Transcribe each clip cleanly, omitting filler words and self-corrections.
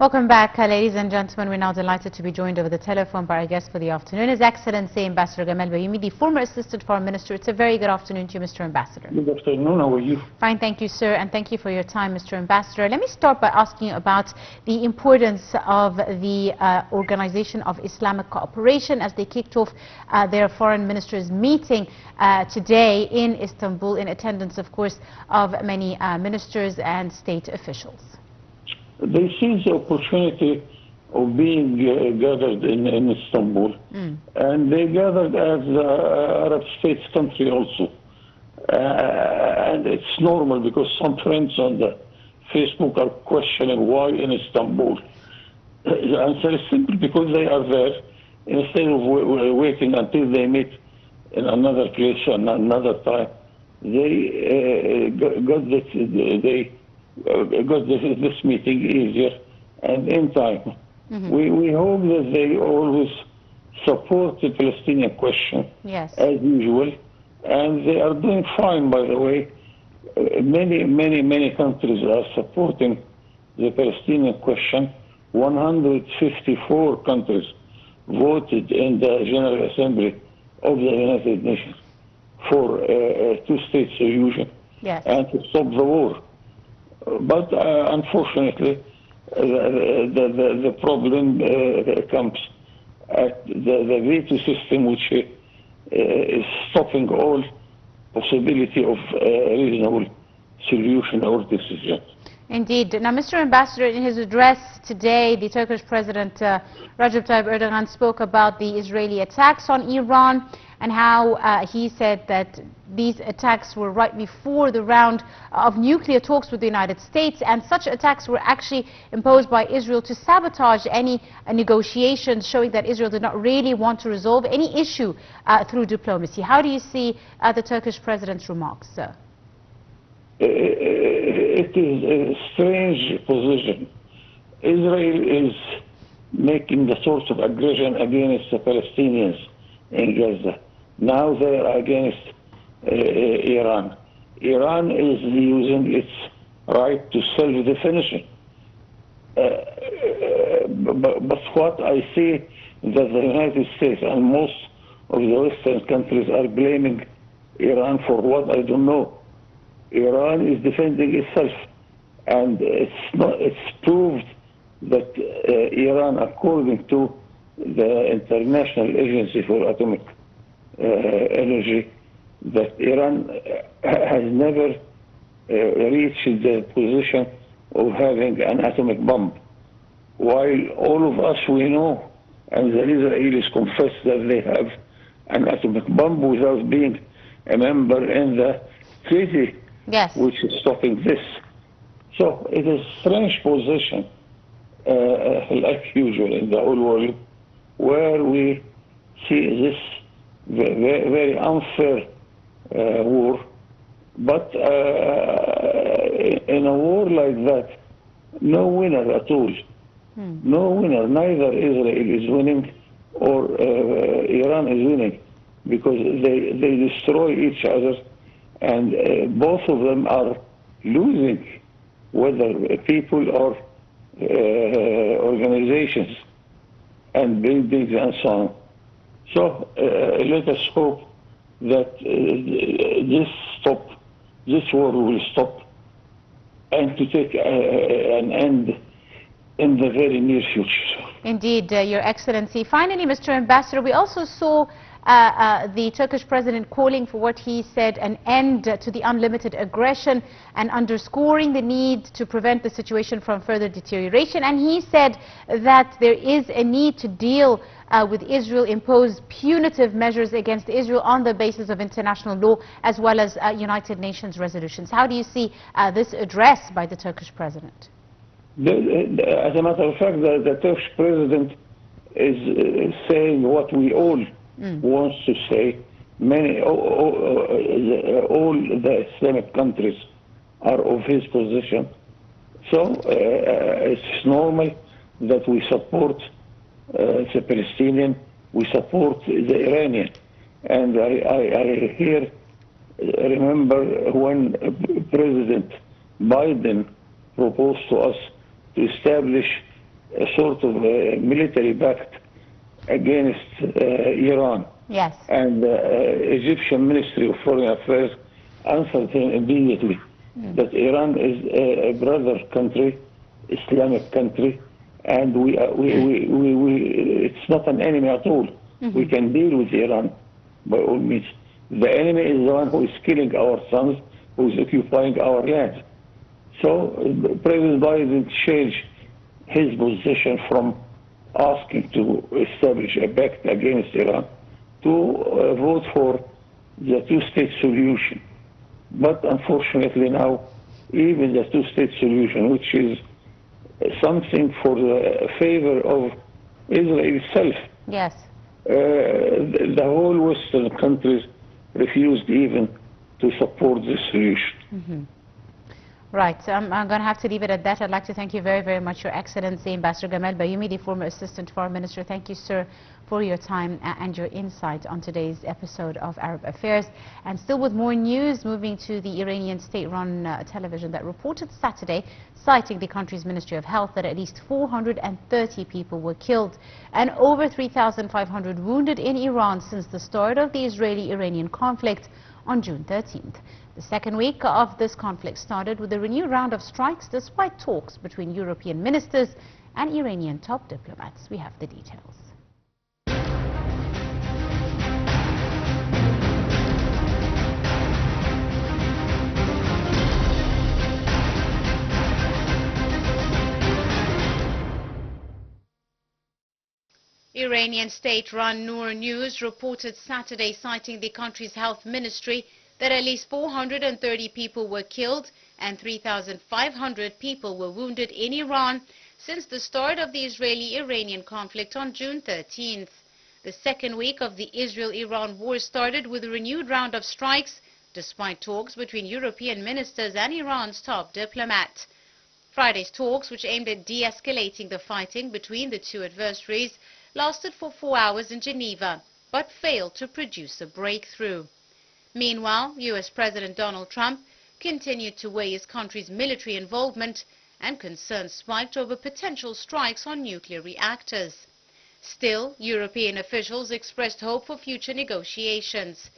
Welcome back, ladies and gentlemen. We're now delighted to be joined over the telephone by our guest for the afternoon, His Excellency Ambassador Gamal Baioumy, the former Assistant Foreign Minister. It's a very good afternoon to you, Mr. Ambassador. Good afternoon. How are you? Fine, thank you, sir, and thank you for your time, Mr. Ambassador. Let me start by asking you about the importance of the Organization of Islamic Cooperation as they kicked off their foreign ministers meeting today in Istanbul, in attendance, of course, of many ministers and state officials. They seized the opportunity of being gathered in Istanbul, and they gathered as Arab States country also. And it's normal because some friends on the Facebook are questioning why in Istanbul. The answer is simple, because they are there. Instead of waiting until they meet in another place and another time, they got this meeting easier and in time. We hope that they always support the Palestinian question, yes, as usual, and they are doing fine, by the way. Many countries are supporting the Palestinian question. 154 countries voted in the General Assembly of the United Nations for a two-state solution, yes, and to stop the war. But unfortunately, the problem comes at the veto system, which is stopping all possibility of reasonable solution or decision. Indeed. Now, Mr. Ambassador, in his address today, the Turkish President Recep Tayyip Erdogan spoke about the Israeli attacks on Iran and how he said that these attacks were right before the round of nuclear talks with the United States, and such attacks were actually imposed by Israel to sabotage any negotiations, showing that Israel did not really want to resolve any issue through diplomacy. How do you see the Turkish President's remarks, sir? It is a strange position. Israel is making the sort of aggression against the Palestinians in Gaza. Now they are against Iran. Iran is using its right to self-definition. But what I see that the United States and most of the Western countries are blaming Iran for what I don't know. Iran is defending itself, and it's proved that Iran, according to the International Agency for Atomic Energy, that Iran has never reached the position of having an atomic bomb, while all of us, we know, and the Israelis confess that they have an atomic bomb without being a member in the treaty, yes, which is stopping this. So it is a strange position, like usual in the whole world, where we see this very unfair war. But in a war like that, no winner at all. No winner. Neither Israel is winning or Iran is winning, because they destroy each other, and both of them are losing, whether people or organizations and buildings and so on. So let us hope that this war will stop, and to take an end in the very near future. Indeed, Your Excellency. Finally, Mr. Ambassador, we also saw the Turkish President calling for what he said an end to the unlimited aggression and underscoring the need to prevent the situation from further deterioration. And he said that there is a need to deal with Israel, impose punitive measures against Israel on the basis of international law as well as United Nations resolutions. How do you see this address by the Turkish President? As a matter of fact, the Turkish President is saying what we all wants to say. All the Islamic countries are of his position. So it's normal that we support the Palestinian, we support the Iranian. And I remember when President Biden proposed to us to establish a sort of military pact against Iran. Yes. And Egyptian Ministry of Foreign Affairs answered him immediately that Iran is a brother country, Islamic country, and it's not an enemy at all. We can deal with Iran by all means. The enemy is the one who is killing our sons, who is occupying our land. So President Biden changed his position from asking to establish a pact against Iran to vote for the two-state solution. But unfortunately now, even the two-state solution, which is something for the favor of Israel itself, Yes. The whole Western countries refused even to support this solution. Right. I'm going to have to leave it at that. I'd like to thank you very, very much, Your Excellency, Ambassador Gamal Baioumy, the former Assistant Foreign Minister. Thank you, sir, for your time and your insight on today's episode of Arab Affairs. And still with more news, moving to the Iranian state-run television that reported Saturday, citing the country's Ministry of Health, that at least 430 people were killed and over 3,500 wounded in Iran since the start of the Israeli-Iranian conflict on June 13th. The second week of this conflict started with a renewed round of strikes despite talks between European ministers and Iranian top diplomats. We have the details. Iranian state-run Noor News reported Saturday, citing the country's health ministry, that at least 430 people were killed and 3,500 people were wounded in Iran since the start of the Israeli-Iranian conflict on June 13th. The second week of the Israel-Iran war started with a renewed round of strikes, despite talks between European ministers and Iran's top diplomat. Friday's talks, which aimed at de-escalating the fighting between the two adversaries, lasted for 4 hours in Geneva, but failed to produce a breakthrough. Meanwhile, U.S. President Donald Trump continued to weigh his country's military involvement, and concerns spiked over potential strikes on nuclear reactors. Still, European officials expressed hope for future negotiations.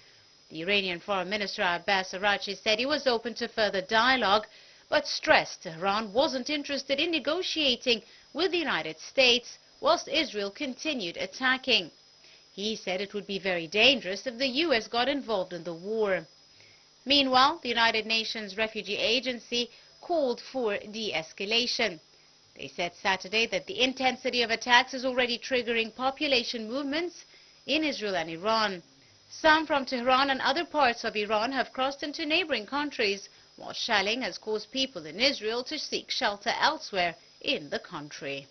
The Iranian Foreign Minister Abbas Araghchi said he was open to further dialogue, but stressed Tehran wasn't interested in negotiating with the United States whilst Israel continued attacking. He said it would be very dangerous if the U.S. got involved in the war. Meanwhile, the United Nations Refugee Agency called for de-escalation. They said Saturday that the intensity of attacks is already triggering population movements in Israel and Iran. Some from Tehran and other parts of Iran have crossed into neighboring countries, while shelling has caused people in Israel to seek shelter elsewhere in the country.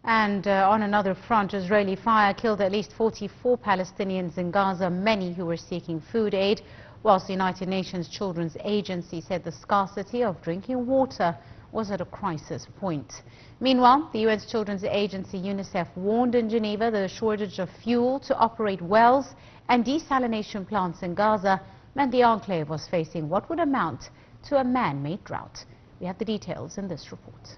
And on another front, Israeli fire killed at least 44 Palestinians in Gaza, many who were seeking food aid, whilst the United Nations Children's Agency said the scarcity of drinking water was at a crisis point. Meanwhile, the UN's Children's Agency UNICEF warned in Geneva that a shortage of fuel to operate wells and desalination plants in Gaza meant the enclave was facing what would amount to a man-made drought. We have the details in this report.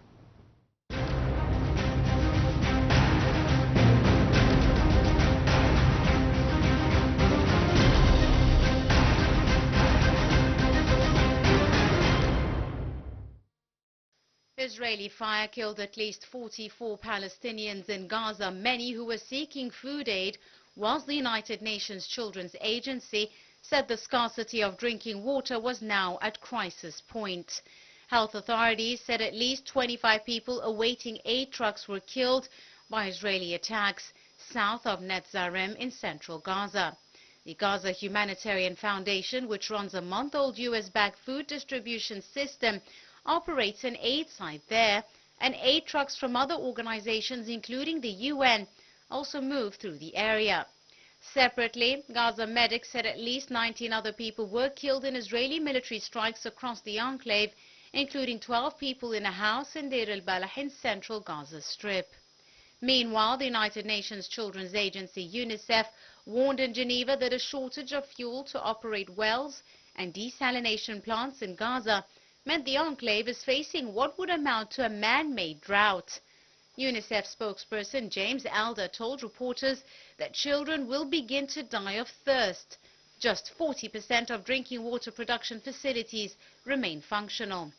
Israeli fire killed at least 44 Palestinians in Gaza, many who were seeking food aid, whilst the United Nations Children's Agency said the scarcity of drinking water was now at crisis point. Health authorities said at least 25 people awaiting aid trucks were killed by Israeli attacks south of Netzarim in central Gaza. The Gaza Humanitarian Foundation, which runs a month-old US-backed food distribution system, operates an aid site there, and aid trucks from other organizations, including the UN, also moved through the area. Separately, Gaza medics said at least 19 other people were killed in Israeli military strikes across the enclave, including 12 people in a house in Deir el-Balah in central Gaza Strip. Meanwhile, the United Nations Children's Agency UNICEF warned in Geneva that a shortage of fuel to operate wells and desalination plants in Gaza meant the enclave is facing what would amount to a man-made drought. UNICEF spokesperson James Elder told reporters that children will begin to die of thirst. Just 40% of drinking water production facilities remain functional.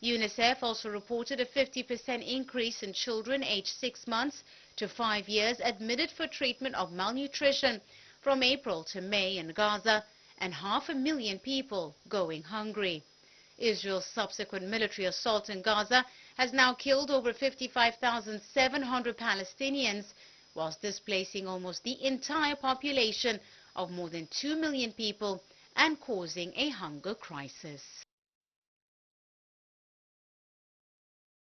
UNICEF also reported a 50% increase in children aged 6 months to 5 years admitted for treatment of malnutrition from April to May in Gaza, and 500,000 people going hungry. Israel's subsequent military assault in Gaza has now killed over 55,700 Palestinians, whilst displacing almost the entire population of more than 2 million people and causing a hunger crisis.